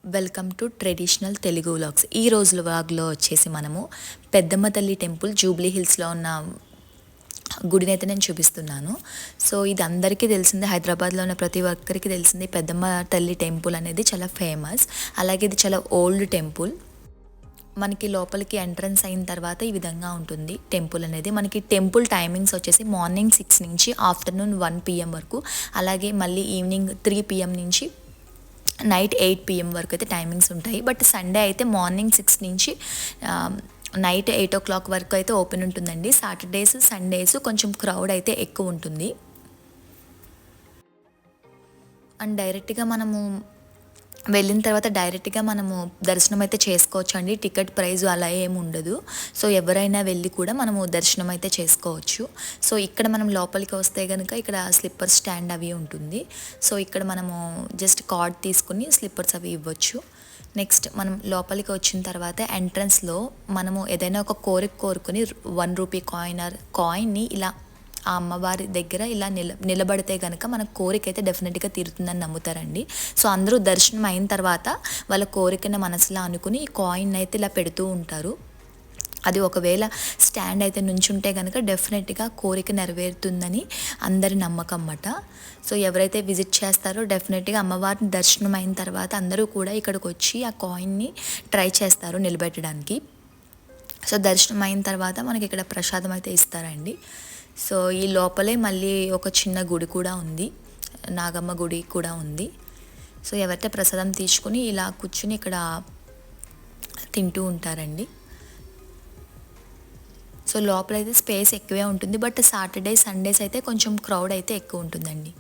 Welcome to traditional Telugu vlogs. ఈ రోజు వ్లాగ్లో వచ్చేసి మనము పెద్దమ్మ తల్లి టెంపుల్ జూబ్లీ హిల్స్లో ఉన్న గుడిని అయితే నేను చూపిస్తున్నాను. సో ఇది అందరికీ తెలిసిందే, హైదరాబాద్లో ఉన్న ప్రతి ఒక్కరికి తెలిసింది. పెద్దమ్మ తల్లి టెంపుల్ అనేది చాలా ఫేమస్. అలాగే ఇది చాలా ఓల్డ్ టెంపుల్. మనకి లోపలికి ఎంట్రన్స్ అయిన తర్వాత ఈ విధంగా ఉంటుంది టెంపుల్ అనేది. మనకి టెంపుల్ టైమింగ్స్ వచ్చేసి మార్నింగ్ 6 నుంచి ఆఫ్టర్నూన్ 1 PM వరకు, అలాగే మళ్ళీ ఈవినింగ్ 3 PM నుంచి నైట్ 8 PM వరకు అయితే టైమింగ్స్ ఉంటాయి. బట్ సండే అయితే మార్నింగ్ 6 నుంచి నైట్ 8 o'clock వరకు అయితే ఓపెన్ ఉంటుందండి. సాటర్డేస్ సండేస్ కొంచెం క్రౌడ్ అయితే ఎక్కువ ఉంటుంది. అండ్ డైరెక్ట్గా మనము వెళ్ళిన తర్వాత డైరెక్ట్గా మనము దర్శనం అయితే చేసుకోవచ్చు అండి. టికెట్ ప్రైస్ అలా ఏమి ఉండదు. సో ఎవరైనా వెళ్ళి కూడా మనము దర్శనం అయితే చేసుకోవచ్చు. సో ఇక్కడ మనం లోపలికి వస్తే కనుక ఇక్కడ స్లిప్పర్ స్టాండ్ అవి ఉంటుంది. సో ఇక్కడ మనము జస్ట్ కార్డ్ తీసుకుని స్లిప్పర్స్ అవి ఇవ్వచ్చు. నెక్స్ట్ మనం లోపలికి వచ్చిన తర్వాత ఎంట్రన్స్లో మనము ఏదైనా ఒక కోరిక కోరుకుని 1 రూపీ కాయిన్ని ఇలా ఆ అమ్మవారి దగ్గర ఇలా నిలబడితే కనుక మన కోరిక అయితే డెఫినెట్గా తీరుతుందని నమ్ముతారండి. సో అందరూ దర్శనం అయిన తర్వాత వాళ్ళ కోరికను మనసులో అనుకుని ఈ కాయిన్ అయితే ఇలా పెడుతూ ఉంటారు. అది ఒకవేళ స్టాండ్ అయితే నుంచుంటే కనుక డెఫినెట్గా కోరిక నెరవేరుతుందని అందరి నమ్మకం అన్నమాట. సో ఎవరైతే విజిట్ చేస్తారో డెఫినెట్గా అమ్మవారిని దర్శనం అయిన తర్వాత అందరూ కూడా ఇక్కడికి వచ్చి ఆ కాయిన్ని ట్రై చేస్తారు నిలబెట్టడానికి. సో దర్శనం అయిన తర్వాత మనకి ఇక్కడ ప్రసాదం అయితే ఇస్తారండి. సో ఈ లోపలే మళ్ళీ ఒక చిన్న గుడి కూడా ఉంది, నాగమ్మ గుడి కూడా ఉంది. సో ఎవరైతే ప్రసాదం తీసుకుని ఇలా కూర్చుని ఇక్కడ తింటూ ఉంటారండి. సో లోపలైతే స్పేస్ ఎక్కువే ఉంటుంది. బట్ సాటర్డే సండేస్ అయితే కొంచెం క్రౌడ్ అయితే ఎక్కువ ఉంటుందండి.